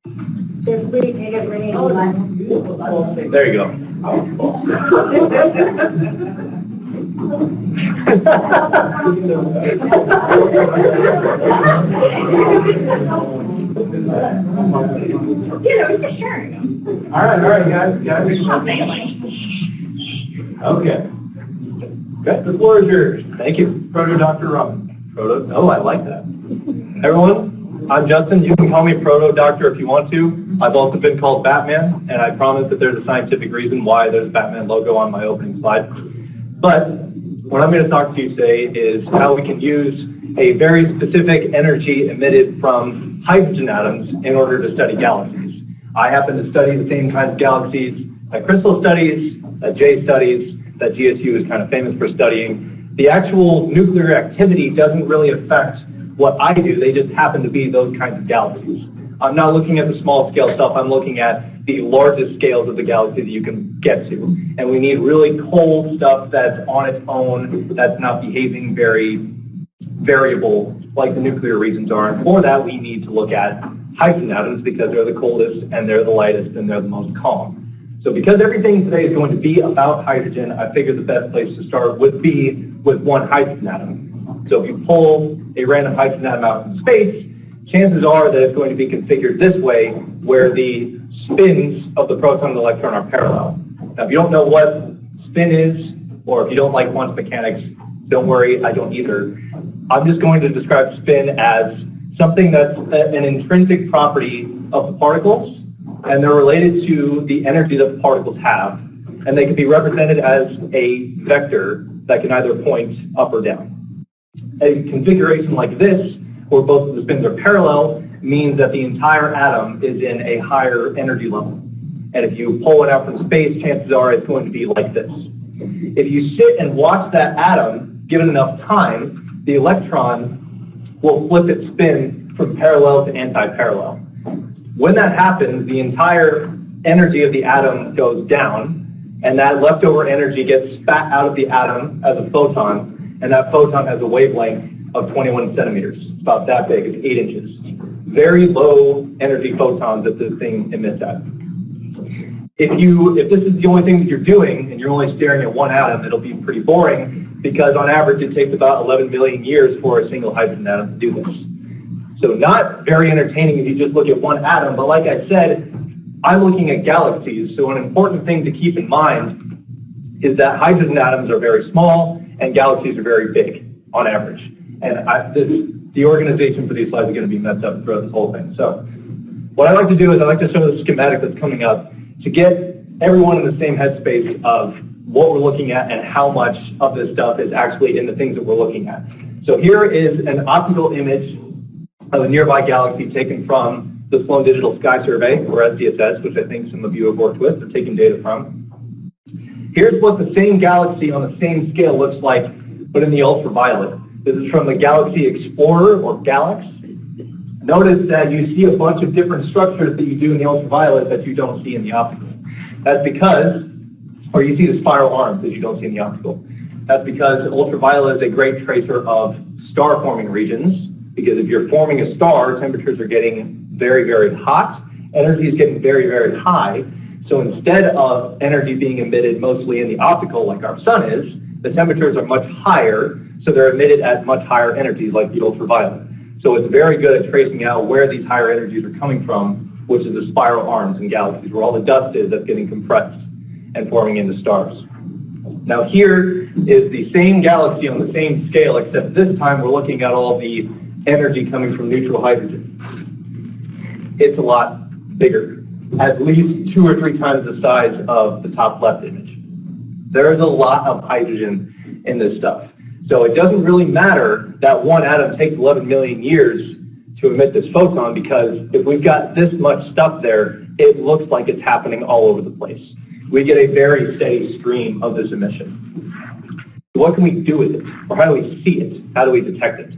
There you go. All right, guys. Okay. Good. The floor is yours. Thank you. Proto Dr. Robin. Proto. Oh, I like that. Everyone, I'm Justin. You can call me Proto Doctor if you want to. I've also been called Batman, and I promise that there's a scientific reason why there's a Batman logo on my opening slide. But what I'm going to talk to you today is how we can use a very specific energy emitted from hydrogen atoms in order to study galaxies. I happen to study the same kinds of galaxies that Crystal studies, that Jay studies, that GSU is kind of famous for studying. The actual nuclear activity doesn't really affect what I do. They just happen to be those kinds of galaxies. I'm not looking at the small scale stuff. I'm looking at the largest scales of the galaxy that you can get to. And we need really cold stuff that's on its own, that's not behaving very variable like the nuclear regions are. And for that, we need to look at hydrogen atoms because they're the coldest and they're the lightest and they're the most calm. So because everything today is going to be about hydrogen, I figured the best place to start would be with one hydrogen atom. So if you pull a random hydrogen atom out in space, chances are that it's going to be configured this way, where the spins of the proton and electron are parallel. Now, if you don't know what spin is, or if you don't like quantum mechanics, don't worry, I don't either. I'm just going to describe spin as something that's an intrinsic property of the particles, and they're related to the energy that the particles have, and they can be represented as a vector that can either point up or down. A configuration like this, where both of the spins are parallel, means that the entire atom is in a higher energy level. And if you pull it out from space, chances are it's going to be like this. If you sit and watch that atom, given enough time, the electron will flip its spin from parallel to anti-parallel. When that happens, the entire energy of the atom goes down, and that leftover energy gets spat out of the atom as a photon, and that photon has a wavelength of 21 centimeters. It's about that big. It's 8 inches. Very low energy photons that this thing emits at. If this is the only thing that you're doing, and you're only staring at one atom, it'll be pretty boring, because on average it takes about 11 million years for a single hydrogen atom to do this. So not very entertaining if you just look at one atom, but like I said, I'm looking at galaxies, so an important thing to keep in mind is that hydrogen atoms are very small and galaxies are very big on average. And the organization for these slides is going to be messed up throughout this whole thing. So what I like to do is I like to show the schematic that's coming up to get everyone in the same headspace of what we're looking at and how much of this stuff is actually in the things that we're looking at. So here is an optical image of a nearby galaxy taken from the Sloan Digital Sky Survey, or SDSS, which I think some of you have worked with or taken data from. Here's what the same galaxy on the same scale looks like, but in the ultraviolet. This is from the Galaxy Explorer, or GALAX. Notice that you see a bunch of different structures that you do in the ultraviolet that you don't see in the optical. That's because, or you see the spiral arms that you don't see in the optical. That's because ultraviolet is a great tracer of star-forming regions, because if you're forming a star, temperatures are getting very, very hot, energy is getting very, very high. So instead of energy being emitted mostly in the optical like our sun is, the temperatures are much higher, so they're emitted at much higher energies like the ultraviolet. So it's very good at tracing out where these higher energies are coming from, which is the spiral arms in galaxies, where all the dust is that's getting compressed and forming into stars. Now here is the same galaxy on the same scale, except this time we're looking at all the energy coming from neutral hydrogen. It's a lot bigger, at least 2 or 3 times the size of the top left image. There is a lot of hydrogen in this stuff. So it doesn't really matter that one atom takes 11 million years to emit this photon, because if we've got this much stuff there, it looks like it's happening all over the place. We get a very steady stream of this emission. What can we do with it? Or how do we see it? How do we detect it?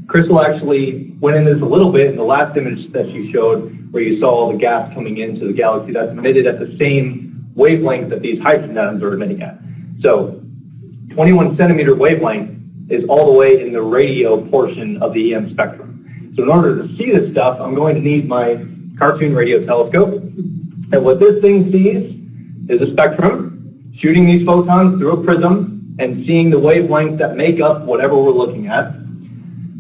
Crystal actually went into this a little bit in the last image that she showed, where you saw all the gas coming into the galaxy that's emitted at the same wavelength that these hydrogen atoms are emitting at. So 21 centimeter wavelength is all the way in the radio portion of the EM spectrum. So in order to see this stuff, I'm going to need my cartoon radio telescope. And what this thing sees is a spectrum, shooting these photons through a prism and seeing the wavelengths that make up whatever we're looking at.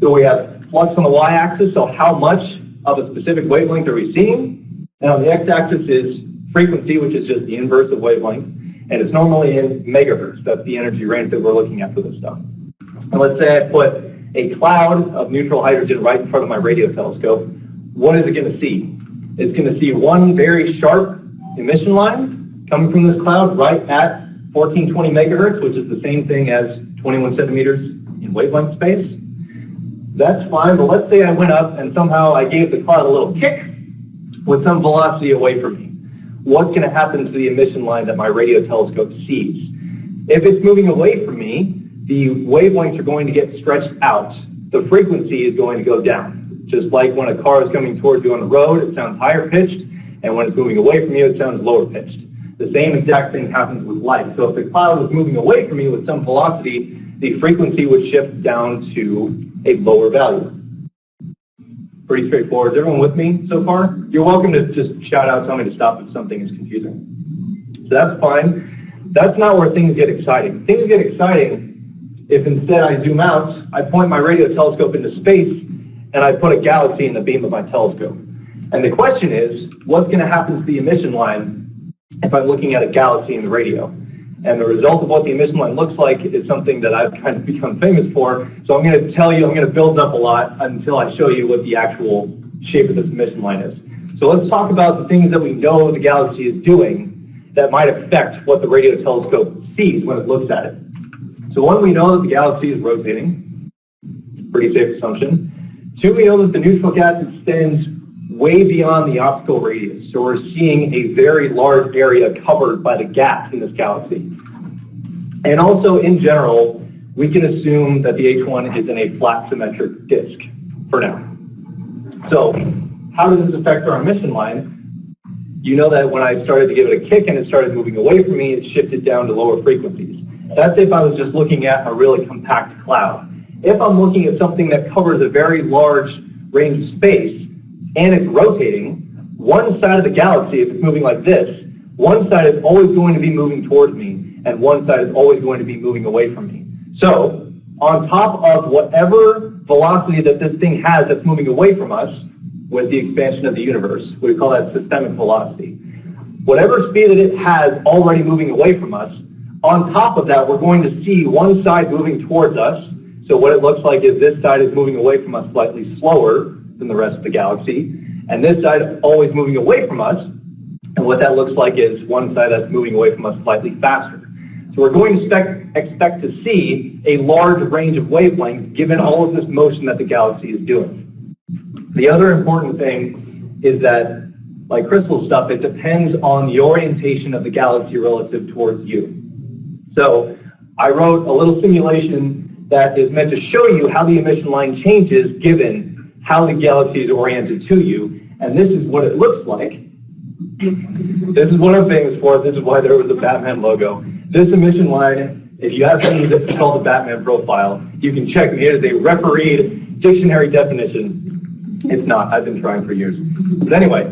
So we have flux on the y-axis, so how much of a specific wavelength are we seeing? And on the x-axis is frequency, which is just the inverse of wavelength, and it's normally in megahertz. That's the energy range that we're looking at for this stuff. And let's say I put a cloud of neutral hydrogen right in front of my radio telescope. What is it going to see? It's going to see one very sharp emission line coming from this cloud right at 1420 megahertz, which is the same thing as 21 centimeters in wavelength space. That's fine, but let's say I went up and somehow I gave the cloud a little kick with some velocity away from me. What's going to happen to the emission line that my radio telescope sees? If it's moving away from me, the wavelengths are going to get stretched out. The frequency is going to go down. Just like when a car is coming towards you on the road, it sounds higher pitched, and when it's moving away from you, it sounds lower pitched. The same exact thing happens with light. So if the cloud was moving away from me with some velocity, the frequency would shift down to a lower value. Pretty straightforward. Is everyone with me so far? You're welcome to just shout out, tell me to stop if something is confusing. So that's fine. That's not where things get exciting. Things get exciting if instead I zoom out, I point my radio telescope into space, and I put a galaxy in the beam of my telescope. And the question is, what's going to happen to the emission line if I'm looking at a galaxy in the radio? And the result of what the emission line looks like is something that I've kind of become famous for. So I'm going to tell you, I'm going to build up a lot until I show you what the actual shape of this emission line is. So let's talk about the things that we know the galaxy is doing that might affect what the radio telescope sees when it looks at it. So one, we know that the galaxy is rotating. Pretty safe assumption. Two, we know that the neutral gas extends way beyond the optical radius. So we're seeing a very large area covered by the gas in this galaxy. And also, in general, we can assume that the H1 is in a flat symmetric disk for now. So how does this affect our emission line? You know that when I started to give it a kick and it started moving away from me, it shifted down to lower frequencies. That's if I was just looking at a really compact cloud. If I'm looking at something that covers a very large range of space and it's rotating, one side of the galaxy, if it's moving like this, one side is always going to be moving towards me and one side is always going to be moving away from me. So on top of whatever velocity that this thing has that's moving away from us with the expansion of the universe, we call that systemic velocity. Whatever speed that it has already moving away from us, on top of that, we're going to see one side moving towards us. So what it looks like is this side is moving away from us slightly slower than the rest of the galaxy, and this side always moving away from us. And what that looks like is one side that's moving away from us slightly faster. So we're going to expect to see a large range of wavelengths given all of this motion that the galaxy is doing. The other important thing is that, like crystal stuff, it depends on the orientation of the galaxy relative towards you. So I wrote a little simulation that is meant to show you how the emission line changes given how the galaxy is oriented to you. And this is what it looks like. This is what I'm famous for. This is why there was a Batman logo. This emission line, if you have something that's called the Batman profile, you can check me. It is a refereed dictionary definition. It's not. I've been trying for years. But anyway,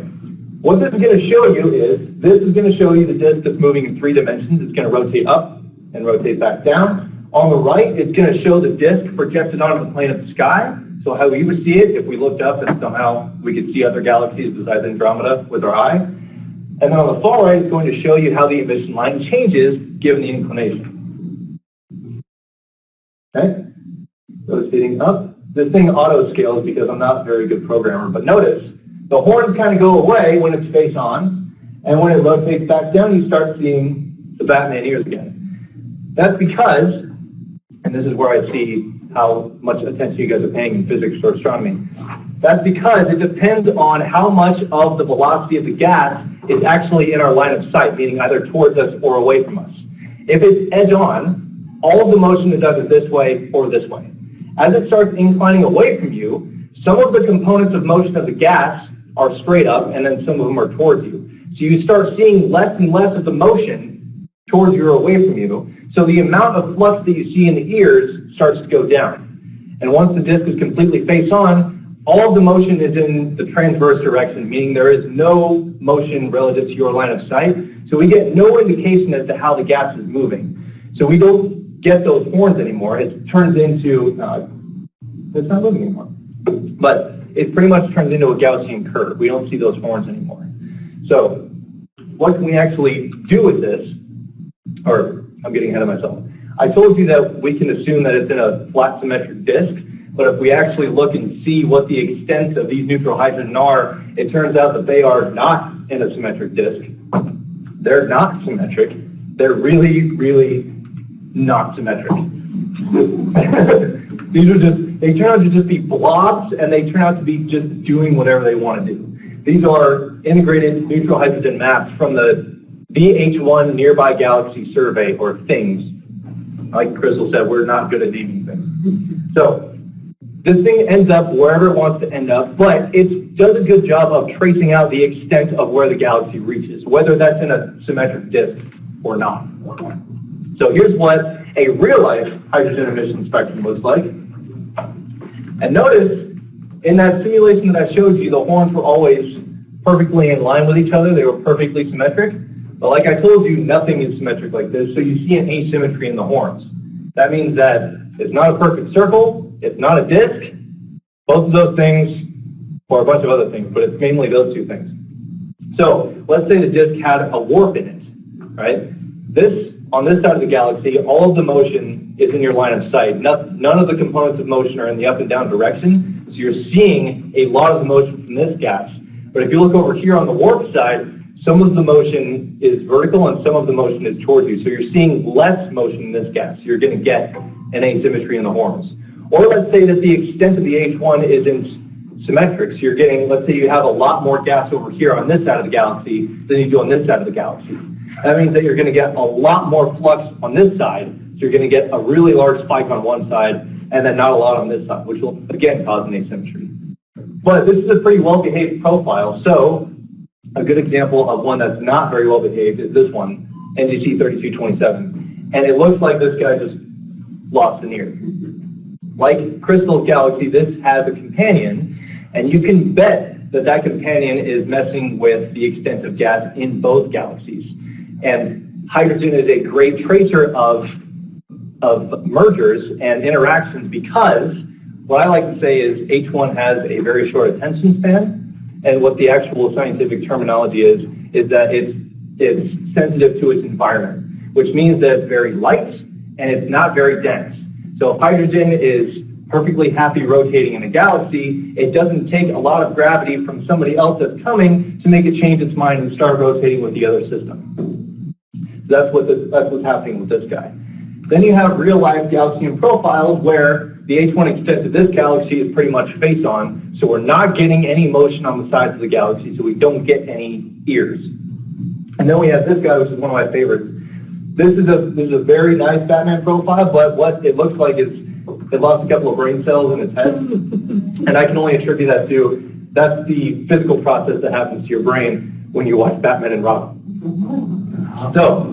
what this is going to show you is, this is going to show you the disk that's moving in 3 dimensions. It's going to rotate up and rotate back down. On the right, it's going to show the disk projected onto the plane of the sky. So how we would see it if we looked up and somehow we could see other galaxies besides Andromeda with our eye. And then on the far right, it's going to show you how the emission line changes given the inclination. Okay? Rotating up. This thing auto-scales because I'm not a very good programmer, but notice the horns kind of go away when it's face on, and when it rotates back down, you start seeing the Batman ears again. That's because, and this is where I see how much attention you guys are paying in physics or astronomy, that's because it depends on how much of the velocity of the gas is actually in our line of sight, meaning either towards us or away from us. If it's edge on, all of the motion it does is this way or this way. As it starts inclining away from you, some of the components of motion of the gas are straight up, and then some of them are towards you. So you start seeing less and less of the motion towards you or away from you, so the amount of flux that you see in the ears starts to go down. And once the disk is completely face on, all of the motion is in the transverse direction, meaning there is no motion relative to your line of sight. So we get no indication as to how the gas is moving. So we don't get those horns anymore. It turns into, it's not moving anymore. But it pretty much turns into a Gaussian curve. We don't see those horns anymore. So what can we actually do with this? Or I'm getting ahead of myself. I told you that we can assume that it's in a flat symmetric disk, but if we actually look and see what the extent of these neutral hydrogen are, it turns out that they are not in a symmetric disk. They're not symmetric. They're really, really not symmetric. These are just, they turn out to just be blobs, and they turn out to be just doing whatever they want to do. These are integrated neutral hydrogen maps from the VH1 Nearby Galaxy Survey, or THINGS. Like Crystal said, we're not good at naming things. So this thing ends up wherever it wants to end up, but it does a good job of tracing out the extent of where the galaxy reaches, whether that's in a symmetric disk or not. So here's what a real-life hydrogen emission spectrum looks like. And notice, in that simulation that I showed you, the horns were always perfectly in line with each other. They were perfectly symmetric. But like I told you, nothing is symmetric like this, so you see an asymmetry in the horns. That means that it's not a perfect circle, it's not a disk, both of those things, or a bunch of other things, but it's mainly those two things. So let's say the disk had a warp in it, right? On this side of the galaxy, all of the motion is in your line of sight. None of the components of motion are in the up and down direction, so you're seeing a lot of the motion from this gas. But if you look over here on the warp side, some of the motion is vertical and some of the motion is towards you. So you're seeing less motion in this gas. You're going to get an asymmetry in the horns. Or let's say that the extent of the H1 isn't symmetric. So you're getting, let's say you have a lot more gas over here on this side of the galaxy than you do on this side of the galaxy. That means that you're going to get a lot more flux on this side. So you're going to get a really large spike on one side and then not a lot on this side, which will again cause an asymmetry. But this is a pretty well-behaved profile. So a good example of one that's not very well behaved is this one, NGC 3227. And it looks like this guy just lost an ear. Like Crystal's galaxy, this has a companion, and you can bet that that companion is messing with the extent of gas in both galaxies. And hydrogen is a great tracer of mergers and interactions because what I like to say is H1 has a very short attention span. And what the actual scientific terminology is that it's sensitive to its environment, which means that it's very light and it's not very dense. So if hydrogen is perfectly happy rotating in a galaxy, it doesn't take a lot of gravity from somebody else that's coming to make it change its mind and start rotating with the other system. So that's what's happening with this guy. Then you have real-life Gaussian profiles where the H1 extent of this galaxy is pretty much face on, so we're not getting any motion on the sides of the galaxy, so we don't get any ears. And then we have this guy, which is one of my favorites. This is a very nice Batman profile, but what it looks like is it lost a couple of brain cells in its head, and I can only attribute that to that's the physical process that happens to your brain when you watch Batman and Robin. So,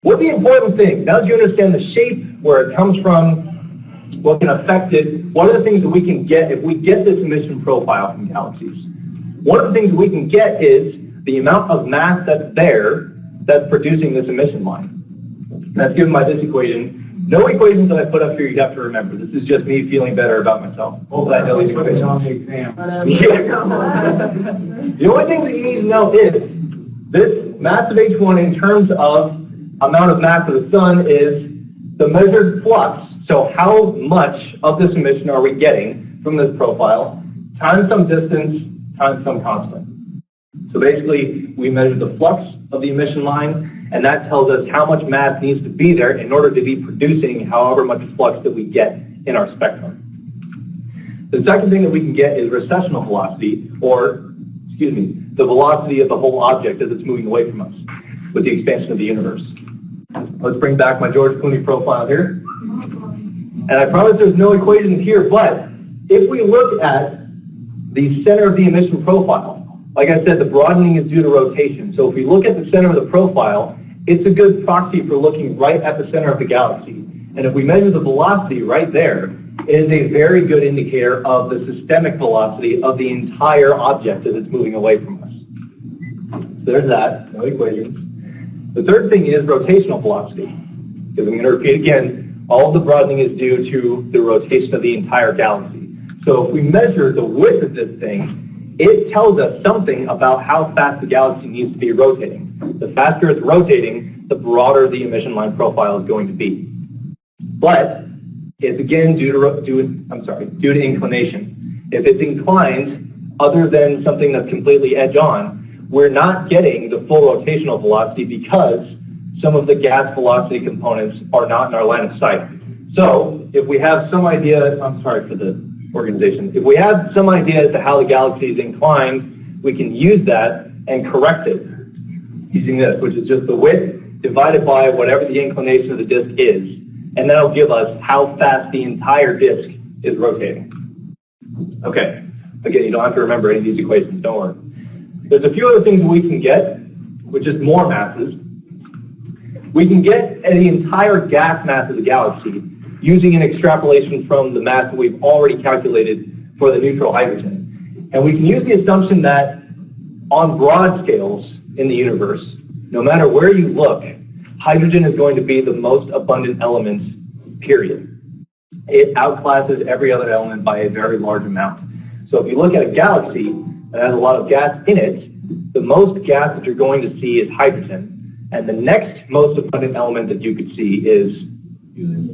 what's the important thing? Now that you understand the shape, where it comes from, what can affect it, what are the things that we can get if we get this emission profile from galaxies? One of the things we can get is the amount of mass that's there that's producing this emission line. That's given by this equation. No equations that I put up here you have to remember. This is just me feeling better about myself. But I know these equations. The only thing that you need to know is this mass of H1 in terms of amount of mass of the sun is the measured flux. So how much of this emission are we getting from this profile times some distance times some constant. So basically we measure the flux of the emission line, and that tells us how much mass needs to be there in order to be producing however much flux that we get in our spectrum. The second thing that we can get is recessional velocity, or, the velocity of the whole object as it's moving away from us with the expansion of the universe. Let's bring back my George Clooney profile here. And I promise there's no equation here, but if we look at the center of the emission profile, like I said, the broadening is due to rotation. So if we look at the center of the profile, it's a good proxy for looking right at the center of the galaxy. And if we measure the velocity right there, It is a very good indicator of the systemic velocity of the entire object as it's moving away from us. So there's that, no equations. The third thing is rotational velocity. Because I'm going to repeat again, all of the broadening is due to the rotation of the entire galaxy. So if we measure the width of this thing, it tells us something about how fast the galaxy needs to be rotating. The faster it's rotating, the broader the emission line profile is going to be. But it's again due to inclination. If it's inclined other than something that's completely edge-on, we're not getting the full rotational velocity because some of the gas velocity components are not in our line of sight. So if we have some idea, I'm sorry for the organization, if we have some idea as to how the galaxy is inclined, we can use that and correct it using this, which is just the width divided by whatever the inclination of the disk is. And that'll give us how fast the entire disk is rotating. Okay, again, you don't have to remember any of these equations, don't worry. There's a few other things we can get, which is more masses. We can get the entire gas mass of the galaxy using an extrapolation from the mass that we've already calculated for the neutral hydrogen. And we can use the assumption that on broad scales in the universe, no matter where you look, hydrogen is going to be the most abundant element, period. It outclasses every other element by a very large amount. So if you look at a galaxy that has a lot of gas in it, the most gas that you're going to see is hydrogen. And the next most abundant element that you could see is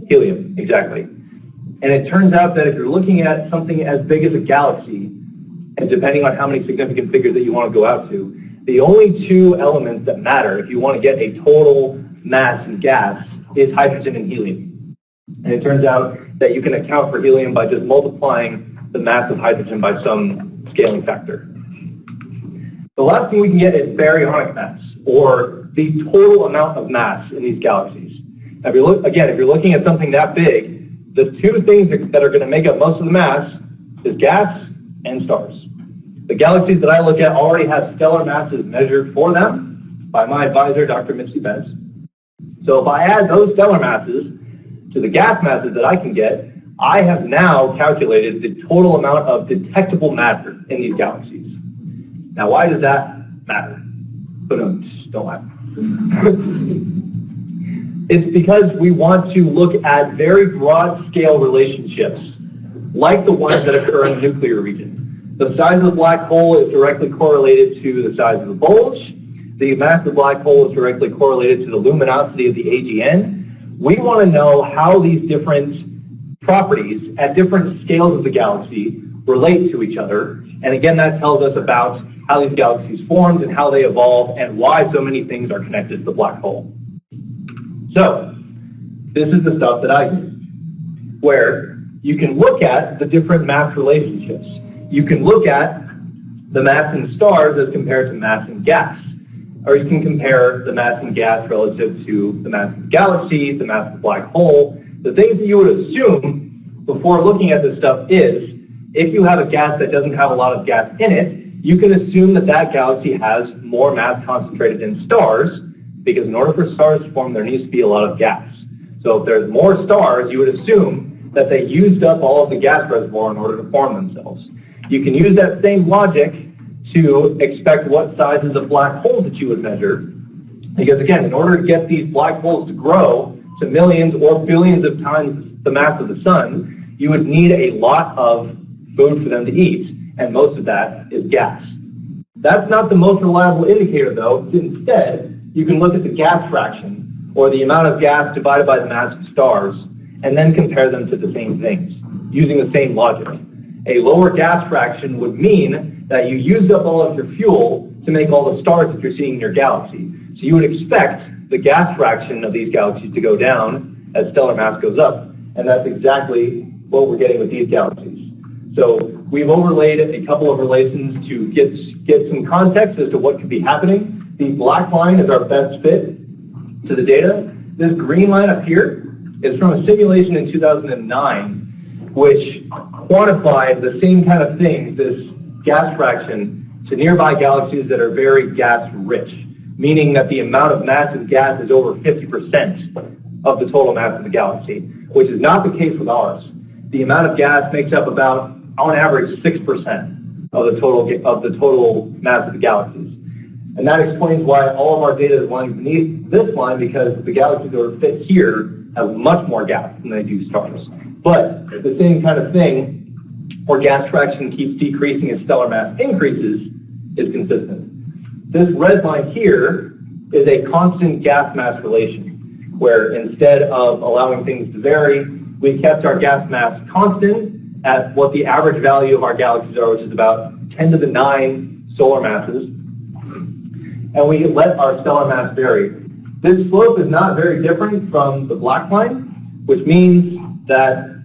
helium, exactly. And it turns out that if you're looking at something as big as a galaxy, and depending on how many significant figures that you want to go out to, the only two elements that matter if you want to get a total mass in gas is hydrogen and helium. And it turns out that you can account for helium by just multiplying the mass of hydrogen by some scaling factor. The last thing we can get is baryonic mass, or the total amount of mass in these galaxies. Now, if you're looking at something that big, the two things that are going to make up most of the mass is gas and stars. The galaxies that I look at already have stellar masses measured for them by my advisor, Dr. Mitzi Bez. So if I add those stellar masses to the gas masses that I can get, I have now calculated the total amount of detectable matter in these galaxies. Now, why does that matter? Don't laugh. It's because we want to look at very broad scale relationships, like the ones that occur in the nuclear region. The size of the black hole is directly correlated to the size of the bulge. The mass of the black hole is directly correlated to the luminosity of the AGN. We want to know how these different properties at different scales of the galaxy relate to each other. And again, that tells us about how these galaxies formed and how they evolve and why so many things are connected to the black hole. So, this is the stuff that I do, where you can look at the different mass relationships. You can look at the mass in stars as compared to mass in gas. Or you can compare the mass in gas relative to the mass of the galaxy, the mass of the black hole. The things that you would assume before looking at this stuff is, if you have a gas that doesn't have a lot of gas in it, you can assume that that galaxy has more mass concentrated in stars, because in order for stars to form, there needs to be a lot of gas. So if there's more stars, you would assume that they used up all of the gas reservoir in order to form themselves. You can use that same logic to expect what sizes of black holes that you would measure, because again, in order to get these black holes to grow to millions or billions of times the mass of the sun, you would need a lot of food for them to eat, and most of that is gas. That's not the most reliable indicator, though. Instead, you can look at the gas fraction, or the amount of gas divided by the mass of stars, and then compare them to the same things, using the same logic. A lower gas fraction would mean that you used up all of your fuel to make all the stars that you're seeing in your galaxy. So you would expect the gas fraction of these galaxies to go down as stellar mass goes up, and that's exactly what we're getting with these galaxies. So we've overlaid a couple of relations to get some context as to what could be happening. The black line is our best fit to the data. This green line up here is from a simulation in 2009, which quantified the same kind of thing, this gas fraction, to nearby galaxies that are very gas-rich, meaning that the amount of mass in gas is over 50% of the total mass of the galaxy, which is not the case with ours. the amount of gas makes up about, on average, 6% of the total mass of the galaxies. And that explains why all of our data is lying beneath this line, because the galaxies that fit here have much more gas than they do stars. But the same kind of thing, where gas fraction keeps decreasing as stellar mass increases, is consistent. This red line here is a constant gas mass relation, where instead of allowing things to vary, we kept our gas mass constant at what the average value of our galaxies are, which is about 10 to the 9 solar masses, and we let our stellar mass vary. This slope is not very different from the black line, which means that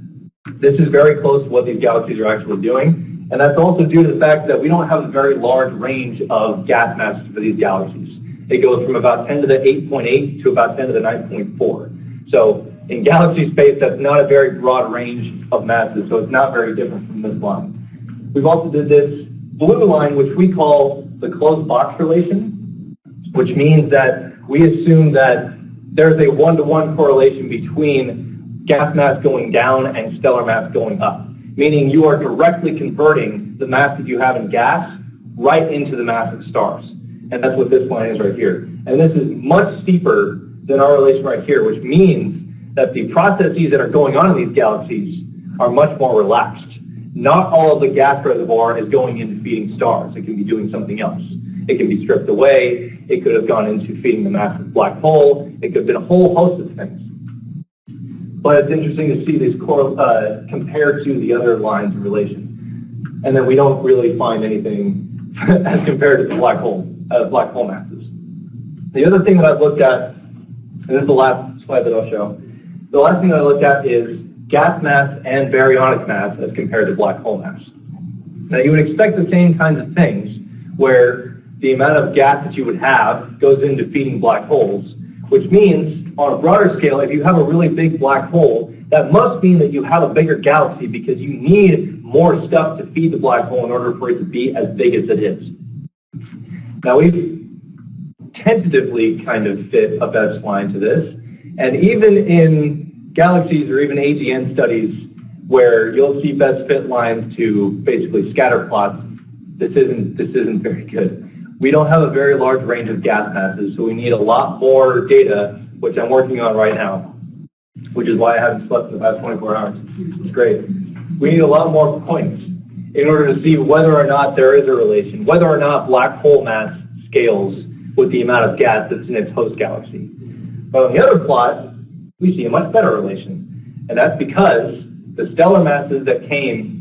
this is very close to what these galaxies are actually doing, and that's also due to the fact that we don't have a very large range of gas masses for these galaxies. It goes from about 10 to the 8.8 to about 10 to the 9.4. So in galaxy space, that's not a very broad range of masses, so it's not very different from this line. We've also did this blue line, which we call the closed box relation, which means that we assume that there's a one-to-one correlation between gas mass going down and stellar mass going up, meaning you are directly converting the mass that you have in gas right into the mass of stars. And that's what this line is right here. And this is much steeper than our relation right here, which means that the processes that are going on in these galaxies are much more relaxed. Not all of the gas reservoir is going into feeding stars. It can be doing something else. It can be stripped away. It could have gone into feeding the massive black hole. It could have been a whole host of things. But it's interesting to see these compared to the other lines of relation. And then we don't really find anything as compared to the black hole masses. The other thing that I've looked at, and this is the last slide that I'll show, the last thing I looked at is gas mass and baryonic mass as compared to black hole mass. Now you would expect the same kinds of things, where the amount of gas that you would have goes into feeding black holes, which means on a broader scale, if you have a really big black hole, that must mean that you have a bigger galaxy, because you need more stuff to feed the black hole in order for it to be as big as it is. Now we've tentatively kind of fit a best line to this, and even in galaxies or even AGN studies where you'll see best fit lines to basically scatter plots, this isn't very good. We don't have a very large range of gas masses, so we need a lot more data, which I'm working on right now, which is why I haven't slept in the past 24 hours. It's great. We need a lot more points in order to see whether or not there is a relation, whether or not black hole mass scales with the amount of gas that's in its host galaxy. But on the other plot, we see a much better relation, and that's because the stellar masses that came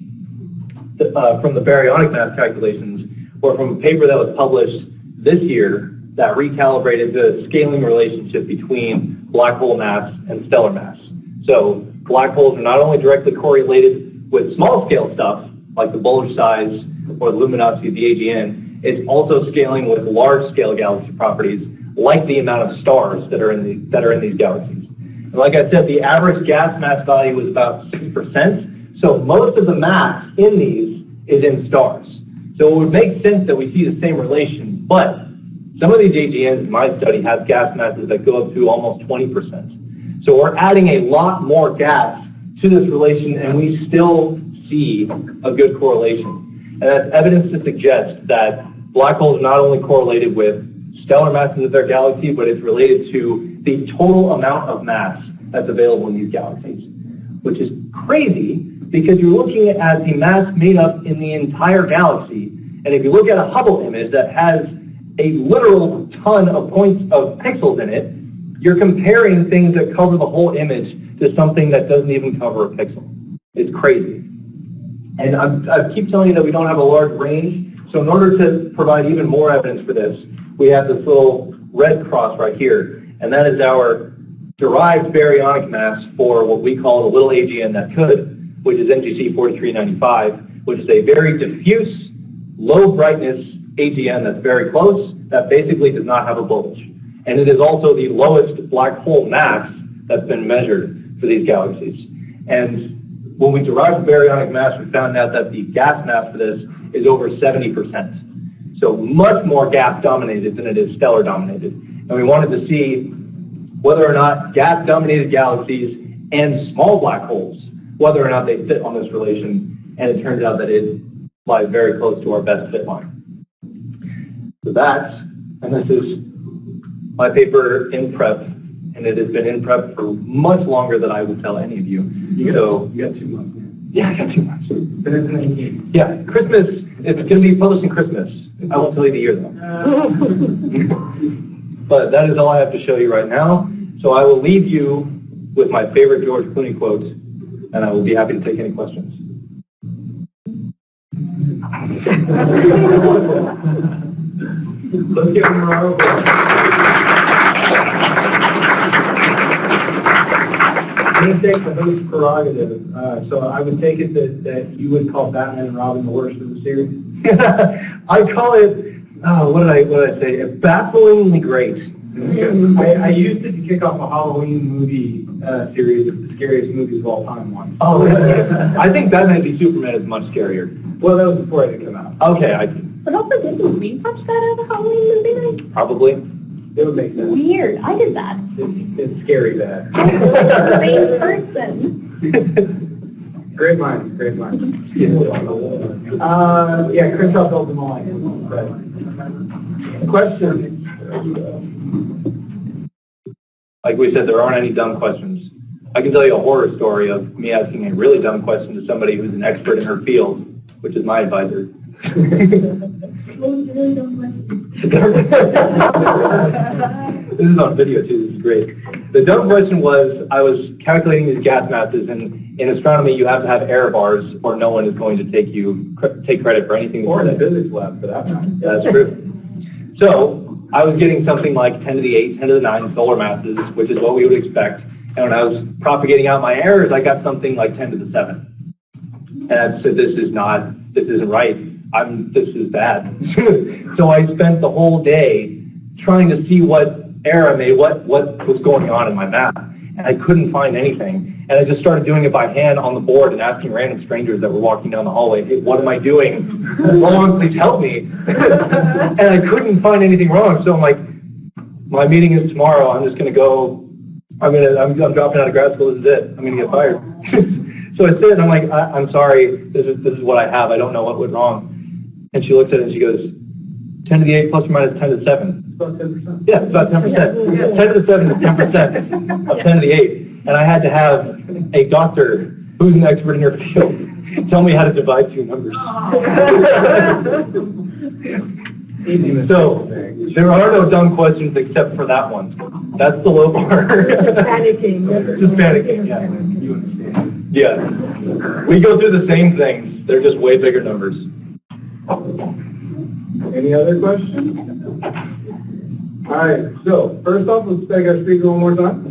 from the baryonic mass calculations were from a paper that was published this year that recalibrated the scaling relationship between black hole mass and stellar mass. So black holes are not only directly correlated with small scale stuff, like the bulge size or the luminosity of the AGN, it's also scaling with large scale galaxy properties, like the amount of stars that are in these galaxies. And like I said, the average gas mass value was about 6%, so most of the mass in these is in stars. So it would make sense that we see the same relation, but some of these AGNs in my study have gas masses that go up to almost 20%. So we're adding a lot more gas to this relation, and we still see a good correlation. And that's evidence to suggest that black holes are not only correlated with stellar masses of their galaxy, but it's related to the total amount of mass that's available in these galaxies, which is crazy because you're looking at the mass made up in the entire galaxy. And if you look at a Hubble image that has a literal ton of points of pixels in it, you're comparing things that cover the whole image to something that doesn't even cover a pixel. It's crazy. And I keep telling you that we don't have a large range, so in order to provide even more evidence for this, we have this little red cross right here, and that is our derived baryonic mass for what we call the little AGN that could, which is NGC 4395, which is a very diffuse, low brightness AGN that's very close, that basically does not have a bulge. And it is also the lowest black hole mass that's been measured for these galaxies. And when we derived the baryonic mass, we found out that the gas mass for this is over 70%. So much more gas dominated than it is stellar dominated. And we wanted to see whether or not gas dominated galaxies and small black holes whether or not they fit on this relation, and it turns out that it lies very close to our best fit line. So that's, and this is my paper in prep, and it has been in prep for much longer than I would tell any of you. You got 2 months. Yeah, I got 2 months. Yeah, Christmas, it's going to be published in Christmas. I won't tell you the year though. But that is all I have to show you right now. So I will leave you with my favorite George Clooney quote, and I will be happy to take any questions. Let's give him a round of applause. I'm going to take the host prerogative. So I would take it that you would call Batman and Robin the worst of the series. I call it, what did I say? Bafflingly great. I used it to kick off a Halloween movie series of the scariest movies of all time once. Oh, I think Batman v Superman is much scarier. Well, that was before it had come out. Okay, But also, didn't we watch that as a Halloween movie night? probably. It would make sense. Weird. I did that. It's scary bad. Same person. Great mind, great mind. Yeah, Chris helped build them all. Right. Question. Like we said, there aren't any dumb questions. I can tell you a horror story of me asking a really dumb question to somebody who's an expert in her field, which is my advisor. What was your really dumb question? This is on video too, this is great. The dumb question was, I was calculating these gas masses, and in astronomy you have to have error bars or no one is going to take credit for anything. Or in a physics lab for that matter. That's true. So, I was getting something like 10 to the 8, 10 to the 9 solar masses, which is what we would expect. And when I was propagating out my errors, I got something like 10 to the 7. And I said, this isn't right. This is bad. So I spent the whole day trying to see what error I made, what was going on in my math. And I couldn't find anything. And I just started doing it by hand on the board and asking random strangers that were walking down the hallway, hey, what am I doing wrong? Please help me. And I couldn't find anything wrong. So I'm like, my meeting is tomorrow. I'm just going to go. I'm dropping out of grad school. This is it. I'm going to get fired. So I said, I'm like, I'm sorry. This is what I have. I don't know what went wrong. And she looked at it and she goes, 10 to the 8 plus or minus 10 to the 7. About 10%. Yeah, it's about 10%. 10 to the 7 is 10% of 10 to the 8. And I had to have a doctor who's an expert in her field tell me how to divide two numbers. So there are no dumb questions except for that one. That's the low bar. Panicking. Just panicking, yeah. You understand. Yeah. We go through the same things. They're just way bigger numbers. Any other questions? All right, so first off, let's take our speaker one more time.